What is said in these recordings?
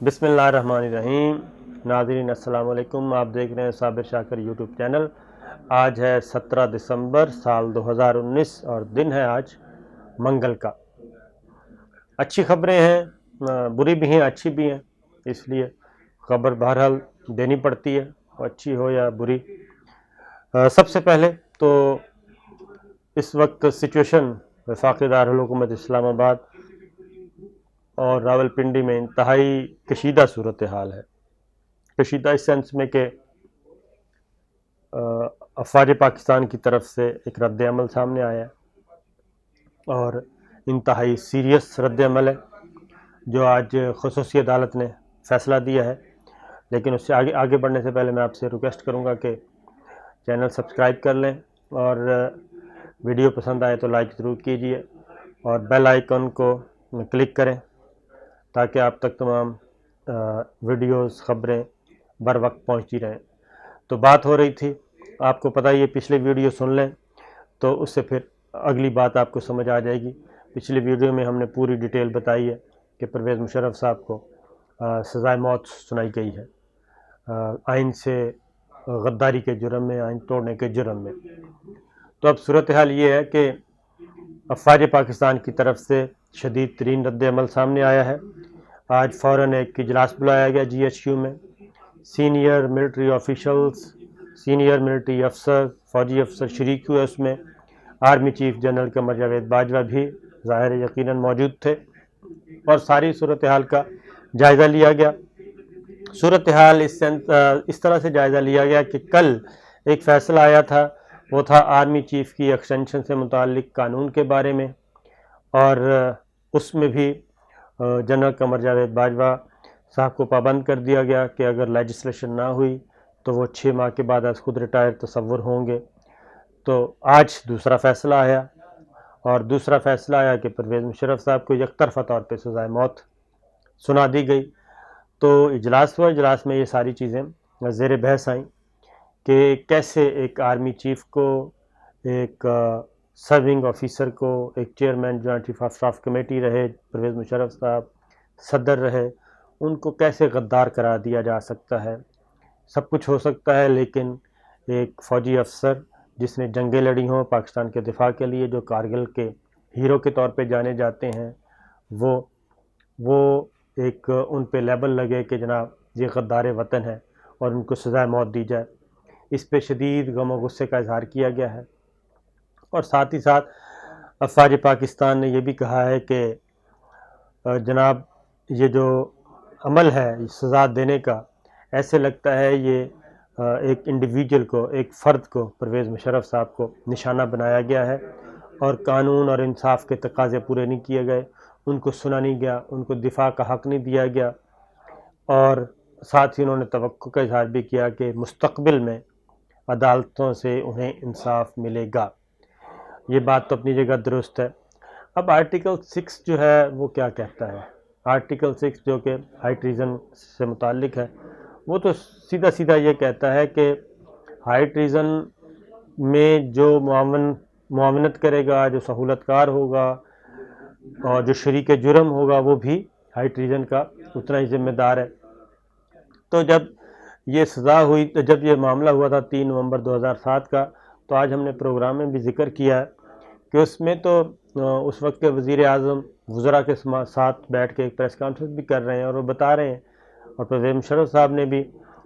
بسم اللہ الرحمن الرحیم۔ ناظرین السلام علیکم، آپ دیکھ رہے ہیں صابر شاکر یوٹیوب چینل۔ آج ہے 17 دسمبر سال 2019 اور دن ہے آج منگل کا۔ اچھی خبریں ہیں، بری بھی ہیں اچھی بھی ہیں، اس لیے خبر بہرحال دینی پڑتی ہے، اچھی ہو یا بری۔ سب سے پہلے تو اس وقت سچویشن وفاقی دارالحکومت اسلام آباد اور راولپنڈی میں انتہائی کشیدہ صورتحال ہے۔ کشیدہ اس سینس میں کہ افواج پاکستان کی طرف سے ایک رد عمل سامنے آیا ہے اور انتہائی سیریس رد عمل ہے جو آج خصوصی عدالت نے فیصلہ دیا ہے۔ لیکن اس سے آگے بڑھنے سے پہلے میں آپ سے ریکویسٹ کروں گا کہ چینل سبسکرائب کر لیں اور ویڈیو پسند آئے تو لائک ضرور کیجیے اور بیل آئیکن کو کلک کریں تاکہ آپ تک تمام ویڈیوز خبریں بر وقت پہنچتی رہیں۔ تو بات ہو رہی تھی، آپ کو پتہ ہی ہے، پچھلے ویڈیو سن لیں تو اس سے پھر اگلی بات آپ کو سمجھ آ جائے گی۔ پچھلی ویڈیو میں ہم نے پوری ڈیٹیل بتائی ہے کہ پرویز مشرف صاحب کو سزائے موت سنائی گئی ہے آئین سے غداری کے جرم میں، آئین توڑنے کے جرم میں۔ تو اب صورتحال یہ ہے کہ افواج پاکستان کی طرف سے شدید ترین رد عمل سامنے آیا ہے۔ آج فوراً ایک اجلاس بلایا گیا جی ایچ کیو میں۔ Senior military officials, senior military افسر، فوجی افسر شریک ہوئے اس میں۔ Army chief general Qamar Javed Bajwa بھی ظاہر یقیناً موجود تھے اور ساری صورتحال کا جائزہ لیا گیا۔ صورتحال اس طرح سے جائزہ لیا گیا کہ کل ایک فیصلہ آیا تھا، وہ تھا آرمی چیف کی ایکسٹینشن سے متعلق قانون کے بارے میں، اور اس میں بھی جنرل قمر جاوید باجوہ صاحب کو پابند کر دیا گیا کہ اگر لیجسلیشن نہ ہوئی تو وہ 6 ماہ کے بعد از خود ریٹائر تصور ہوں گے۔ تو آج دوسرا فیصلہ آیا اور دوسرا فیصلہ آیا کہ پرویز مشرف صاحب کو یک طرفہ طور پہ سزائے موت سنا دی گئی۔ تو اجلاس ہوا، اجلاس میں یہ ساری چیزیں زیر بحث آئیں کہ کیسے ایک آرمی چیف کو، ایک سرونگ آفیسر کو، ایک chairman joint chief of staff committee رہے پرویز مشرف صاحب، صدر رہے، ان کو کیسے غدار قرار دیا جا سکتا ہے۔ سب کچھ ہو سکتا ہے لیکن ایک فوجی افسر جس نے جنگیں لڑی ہوں پاکستان کے دفاع کے لیے، جو کارگل کے ہیرو کے طور پہ جانے جاتے ہیں، وہ ایک ان پہ لیبل لگے کہ جناب یہ غدار وطن ہے اور ان کو سزائے موت دی جائے۔ اس پہ شدید غم و غصے کا اظہار کیا گیا ہے اور ساتھ ہی ساتھ افواج پاکستان نے یہ بھی کہا ہے کہ جناب یہ جو عمل ہے سزا دینے کا، ایسے لگتا ہے یہ ایک انڈیویجول کو، ایک فرد کو، پرویز مشرف صاحب کو نشانہ بنایا گیا ہے اور قانون اور انصاف کے تقاضے پورے نہیں کیے گئے، ان کو سنا نہیں گیا، ان کو دفاع کا حق نہیں دیا گیا، اور ساتھ ہی انہوں نے توقع کا اظہار بھی کیا کہ مستقبل میں عدالتوں سے انہیں انصاف ملے گا۔ یہ بات تو اپنی جگہ درست ہے۔ اب آرٹیکل 6 جو ہے وہ کیا کہتا ہے؟ آرٹیکل 6 جو کہ ہائی ٹریزن سے متعلق ہے، وہ تو سیدھا سیدھا یہ کہتا ہے کہ ہائی ٹریزن میں جو معاونت کرے گا، جو سہولت کار ہوگا اور جو شریک جرم ہوگا، وہ بھی ہائی ٹریزن کا اتنا ہی ذمہ دار ہے۔ تو جب یہ سزا ہوئی، جب یہ معاملہ ہوا تھا 3 نومبر 2007 کا، تو آج ہم نے پروگرام میں بھی ذکر کیا ہے کہ اس میں تو اس وقت کے وزیر اعظم وزراء کے ساتھ بیٹھ کے ایک پریس کانفرنس بھی کر رہے ہیں اور وہ بتا رہے ہیں، اور پرویز مشرف صاحب نے بھی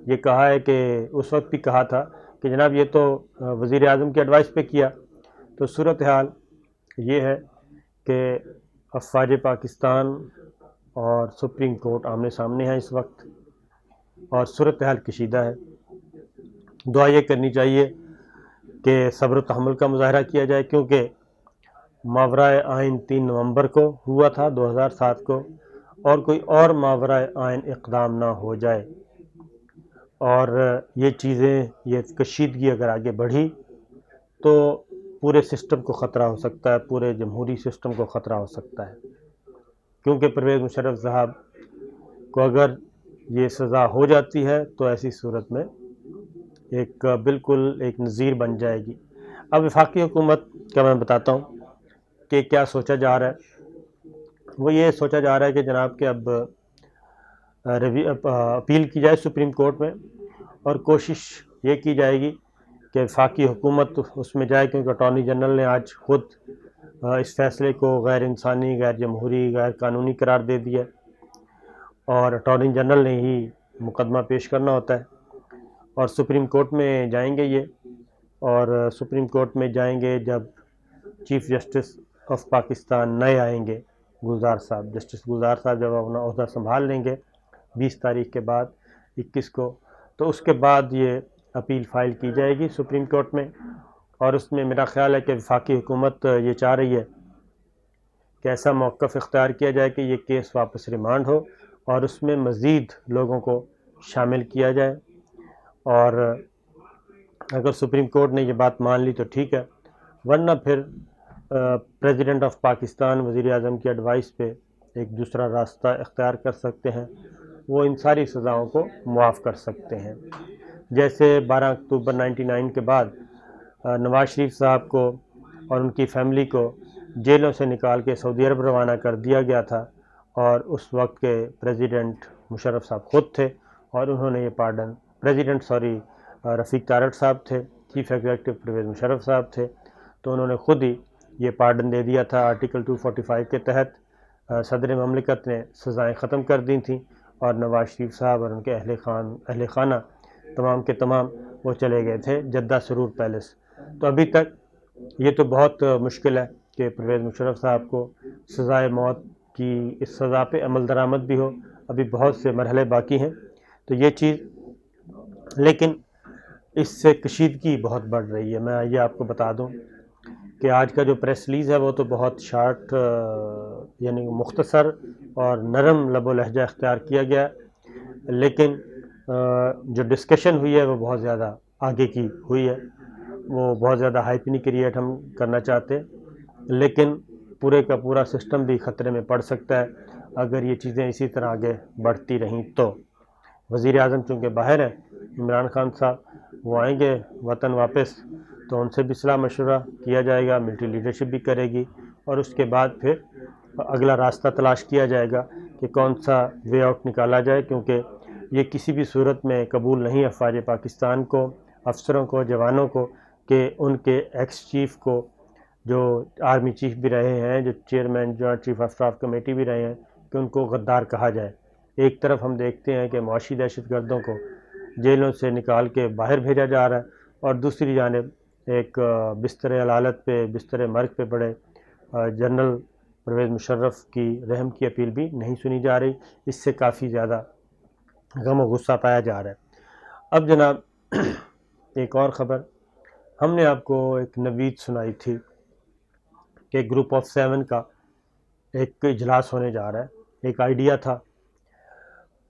یہ کہا ہے کہ اس وقت بھی کہا تھا کہ جناب یہ تو وزیر اعظم کی ایڈوائس پہ کیا۔ تو صورتحال یہ ہے کہ افواج پاکستان اور سپریم کورٹ آمنے سامنے ہیں اس وقت اور صورتحال کشیدہ ہے۔ دعا یہ کرنی چاہیے کہ صبر و تحمل کا مظاہرہ کیا جائے، کیونکہ ماورائے آئین 3 نومبر کو ہوا تھا 2007 کو، اور کوئی اور ماورائے آئین اقدام نہ ہو جائے اور یہ چیزیں، یہ کشیدگی اگر آگے بڑھی تو پورے سسٹم کو خطرہ ہو سکتا ہے، پورے جمہوری سسٹم کو خطرہ ہو سکتا ہے، کیونکہ پرویز مشرف صاحب کو اگر یہ سزا ہو جاتی ہے تو ایسی صورت میں ایک بالکل ایک نظیر بن جائے گی۔ اب وفاقی حکومت کا میں بتاتا ہوں کہ کیا سوچا جا رہا ہے۔ وہ یہ سوچا جا رہا ہے کہ جناب کہ اب اپیل کی جائے سپریم کورٹ میں، اور کوشش یہ کی جائے گی کہ وفاقی حکومت اس میں جائے، کیونکہ اٹارنی جنرل نے آج خود اس فیصلے کو غیر انسانی، غیر جمہوری، غیر قانونی قرار دے دیا، اور اٹارنی جنرل نے ہی مقدمہ پیش کرنا ہوتا ہے، اور سپریم کورٹ میں جائیں گے یہ، اور سپریم کورٹ میں جائیں گے جب چیف جسٹس آف پاکستان نئے آئیں گے، گلزار صاحب، جسٹس گلزار صاحب جب اپنا عہدہ سنبھال لیں گے 20 تاریخ کے بعد 21 کو، تو اس کے بعد یہ اپیل فائل کی جائے گی سپریم کورٹ میں، اور اس میں میرا خیال ہے کہ وفاقی حکومت یہ چاہ رہی ہے کہ ایسا موقف اختیار کیا جائے کہ یہ کیس واپس ریمانڈ ہو، اور اس میں مزید لوگوں کو شامل کیا جائے، اور اگر سپریم کورٹ نے یہ بات مان لی تو ٹھیک ہے، ورنہ پھر پریزیڈنٹ آف پاکستان وزیر اعظم کی ایڈوائس پہ ایک دوسرا راستہ اختیار کر سکتے ہیں، وہ ان ساری سزاؤں کو معاف کر سکتے ہیں۔ جیسے 12 اکتوبر 99 کے بعد نواز شریف صاحب کو اور ان کی فیملی کو جیلوں سے نکال کے سعودی عرب روانہ کر دیا گیا تھا، اور اس وقت کے پریزیڈنٹ مشرف صاحب خود تھے، اور انہوں نے یہ پارڈن، رفیق تارڑ صاحب تھے، چیف ایگزیکٹو پرویز مشرف صاحب تھے، تو انہوں نے خود ہی یہ پارڈن دے دیا تھا۔ آرٹیکل 245 کے تحت صدر مملکت نے سزائیں ختم کر دی تھیں، اور نواز شریف صاحب اور ان کے اہل خانہ تمام کے تمام وہ چلے گئے تھے جدہ سرور پیلس۔ تو ابھی تک یہ تو بہت مشکل ہے کہ پرویز مشرف صاحب کو سزائے موت کی اس سزا پہ عمل درآمد بھی ہو، ابھی بہت سے مرحلے باقی ہیں، تو یہ چیز، لیکن اس سے کشیدگی بہت بڑھ رہی ہے۔ میں یہ آپ کو بتا دوں کہ آج کا جو پریس ریلیز ہے وہ تو بہت شارٹ، یعنی مختصر اور نرم لب و لہجہ اختیار کیا گیا، لیکن جو ڈسکشن ہوئی ہے وہ بہت زیادہ آگے کی ہوئی ہے، وہ بہت زیادہ ہائپ نہیں کریٹ ہم کرنا چاہتے، لیکن پورے کا پورا سسٹم بھی خطرے میں پڑ سکتا ہے اگر یہ چیزیں اسی طرح آگے بڑھتی رہیں تو۔ وزیر اعظم چونکہ باہر ہیں، عمران خان صاحب، وہ آئیں گے وطن واپس، تو ان سے بھی صلاح مشورہ کیا جائے گا، ملٹری لیڈرشپ بھی کرے گی، اور اس کے بعد پھر اگلا راستہ تلاش کیا جائے گا کہ کون سا وے آؤٹ نکالا جائے، کیونکہ یہ کسی بھی صورت میں قبول نہیں افواج پاکستان کو، افسروں کو، جوانوں کو، کہ ان کے ایکس چیف کو، جو آرمی چیف بھی رہے ہیں، جو chairman joint chief of staff committee بھی رہے ہیں، کہ ان کو غدار کہا جائے۔ ایک طرف ہم دیکھتے ہیں کہ معاشی دہشت گردوں کو جیلوں سے نکال کے باہر بھیجا جا رہا ہے، اور دوسری جانب ایک بستر علالت پہ، بستر مرگ پہ پڑے جنرل پرویز مشرف کی رحم کی اپیل بھی نہیں سنی جا رہی، اس سے کافی زیادہ غم و غصہ پایا جا رہا ہے۔ اب جناب ایک اور خبر، ہم نے آپ کو ایک نوید سنائی تھی کہ گروپ آف 7 کا ایک اجلاس ہونے جا رہا ہے، ایک آئیڈیا تھا،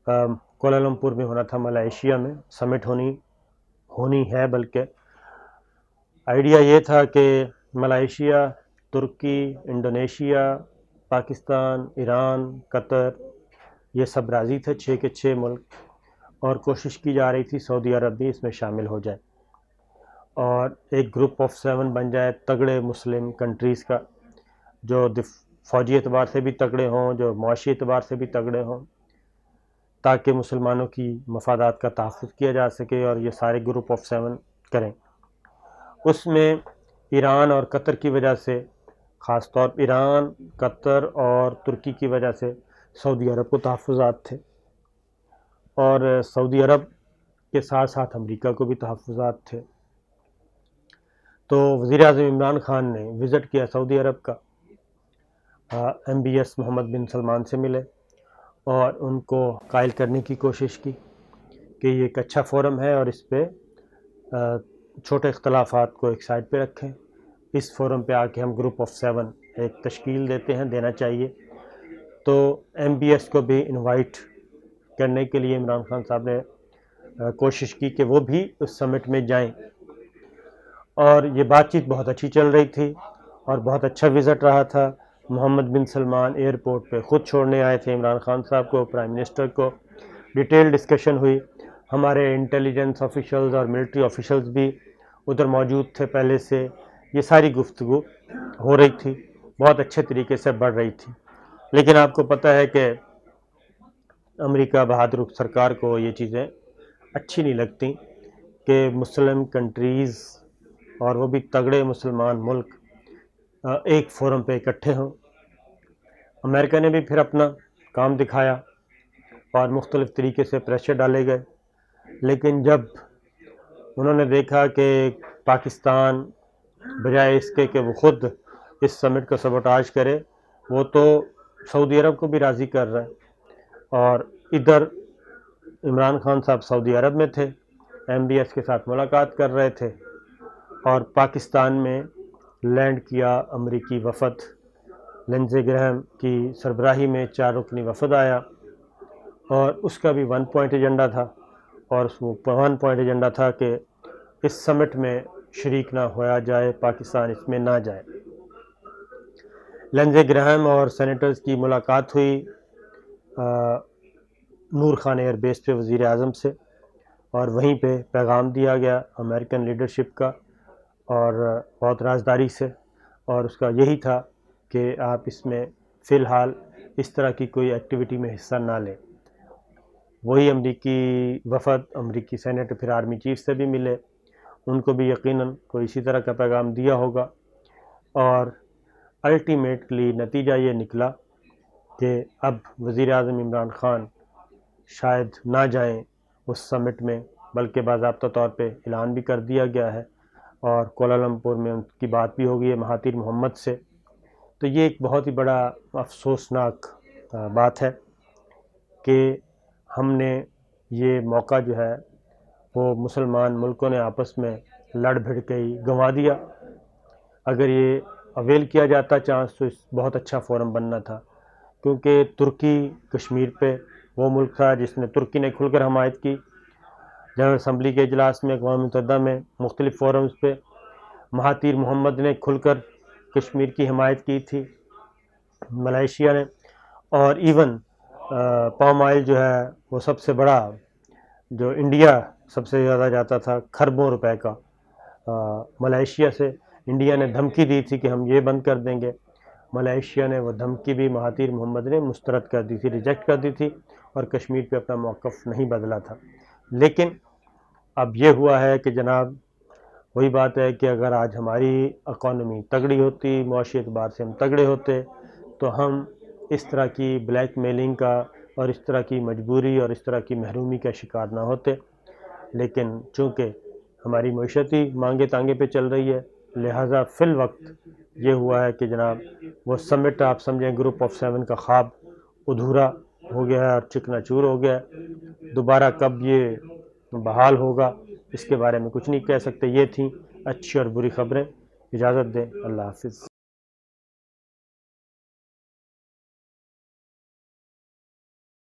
کوالالمپور میں ہونا تھا، ملائیشیا میں سمٹ ہونی ہے، بلکہ آئیڈیا یہ تھا کہ ملائیشیا، ترکی، انڈونیشیا، پاکستان، ایران، قطر، یہ سب راضی تھے، 6 کے 6 ملک، اور کوشش کی جا رہی تھی سعودی عرب بھی اس میں شامل ہو جائے، اور ایک گروپ آف 7 بن جائے تگڑے مسلم کنٹریز کا، جو فوجی اعتبار سے بھی تگڑے ہوں، جو معاشی اعتبار سے بھی تگڑے ہوں، تاکہ مسلمانوں کی مفادات کا تحفظ کیا جا سکے، اور یہ سارے گروپ آف 7 کریں۔ اس میں ایران اور قطر کی وجہ سے، خاص طور پر ایران، قطر اور ترکی کی وجہ سے سعودی عرب کو تحفظات تھے، اور سعودی عرب کے ساتھ ساتھ امریکہ کو بھی تحفظات تھے۔ تو وزیر اعظم عمران خان نے وزٹ کیا سعودی عرب کا، MBS محمد بن سلمان سے ملے، اور ان کو قائل کرنے کی کوشش کی کہ یہ ایک اچھا فورم ہے، اور اس پہ چھوٹے اختلافات کو ایک سائڈ پہ رکھیں، اس فورم پہ آ کے ہم گروپ آف 7 ایک تشکیل دینا چاہیے۔ تو MBS کو بھی انوائٹ کرنے کے لیے عمران خان صاحب نے کوشش کی کہ وہ بھی اس سمٹ میں جائیں، اور یہ بات چیت بہت اچھی چل رہی تھی، اور بہت اچھا وزٹ رہا تھا۔ محمد بن سلمان ایئرپورٹ پہ خود چھوڑنے آئے تھے عمران خان صاحب کو، پرائم منسٹر کو، ڈیٹیل ڈسکشن ہوئی، ہمارے انٹیلیجنس آفیشلز اور ملٹری آفیشلز بھی ادھر موجود تھے پہلے سے، یہ ساری گفتگو ہو رہی تھی، بہت اچھے طریقے سے بڑھ رہی تھی۔ لیکن آپ کو پتہ ہے کہ امریکہ بہادر سرکار کو یہ چیزیں اچھی نہیں لگتی کہ مسلم کنٹریز اور وہ بھی تگڑے مسلمان ملک ایک فورم پہ اکٹھے ہوں۔ امریکہ نے بھی پھر اپنا کام دکھایا اور مختلف طریقے سے پریشر ڈالے گئے، لیکن جب انہوں نے دیکھا کہ پاکستان بجائے اس کے کہ وہ خود اس سمٹ کا سبوٹاج کرے، وہ تو سعودی عرب کو بھی راضی کر رہا ہے، اور ادھر عمران خان صاحب سعودی عرب میں تھے، ایم بی ایس کے ساتھ ملاقات کر رہے تھے، اور پاکستان میں لینڈ کیا امریکی وفد، لنزے گرہم کی سربراہی میں 4 رکنی وفد آیا، اور اس کا بھی 1 پوائنٹ ایجنڈا تھا، اور وہ 1 پوائنٹ ایجنڈا تھا کہ اس سمٹ میں شریک نہ ہویا جائے، پاکستان اس میں نہ جائے۔ لنزے گرہم اور سینیٹرز کی ملاقات ہوئی نور خان ایئر بیس پہ وزیر اعظم سے، اور وہیں پہ پیغام دیا گیا امریکن لیڈرشپ کا اور بہت رازداری سے، اور اس کا یہی تھا کہ آپ اس میں فی الحال اس طرح کی کوئی ایکٹیویٹی میں حصہ نہ لیں۔ وہی امریکی وفد، امریکی سینیٹر پھر آرمی چیف سے بھی ملے، ان کو بھی یقیناً کوئی اسی طرح کا پیغام دیا ہوگا، اور الٹیمیٹلی نتیجہ یہ نکلا کہ اب وزیر اعظم عمران خان شاید نہ جائیں اس سمٹ میں، بلکہ باضابطہ طور پہ اعلان بھی کر دیا گیا ہے، اور کوالالمپور میں ان کی بات بھی ہو گئی ہے مہاتیر محمد سے۔ تو یہ ایک بہت ہی بڑا افسوسناک بات ہے کہ ہم نے یہ موقع جو ہے وہ مسلمان ملکوں نے آپس میں لڑ بھڑ کے ہی گنوا دیا۔ اگر یہ اویل کیا جاتا چانس تو اس بہت اچھا فورم بننا تھا، کیونکہ ترکی کشمیر پہ وہ ملک تھا جس نے، ترکی نے کھل کر حمایت کی جنرل اسمبلی کے اجلاس میں، اقوام متحدہ میں، مختلف فورمز پہ۔ مہاتیر محمد نے کھل کر کشمیر کی حمایت کی تھی، ملائیشیا نے، اور ایون پام آئل جو ہے وہ سب سے بڑا، جو انڈیا سب سے زیادہ جاتا تھا کھربوں روپے کا ملائیشیا سے، انڈیا نے دھمکی دی تھی کہ ہم یہ بند کر دیں گے، ملائیشیا نے وہ دھمکی بھی مہاتیر محمد نے مسترد کر دی تھی، ریجیکٹ کر دی تھی، اور کشمیر پہ اپنا موقف نہیں بدلا تھا۔ لیکن اب یہ ہوا ہے کہ جناب وہی بات ہے کہ اگر آج ہماری اکانومی تگڑی ہوتی، معاشی اعتبار سے ہم تگڑے ہوتے، تو ہم اس طرح کی بلیک میلنگ کا اور اس طرح کی مجبوری اور اس طرح کی محرومی کا شکار نہ ہوتے۔ لیکن چونکہ ہماری معیشتی مانگے تانگے پہ چل رہی ہے، لہٰذا فی الوقت یہ ہوا ہے کہ جناب وہ سمٹ آپ سمجھیں گروپ آف 7 کا خواب ادھورا ہو گیا ہے اور چکنا چور ہو گیا ہے۔ دوبارہ کب یہ بحال ہوگا اس کے بارے میں کچھ نہیں کہہ سکتے۔ یہ تھیں اچھی اور بری خبریں۔ اجازت دیں، اللہ حافظ۔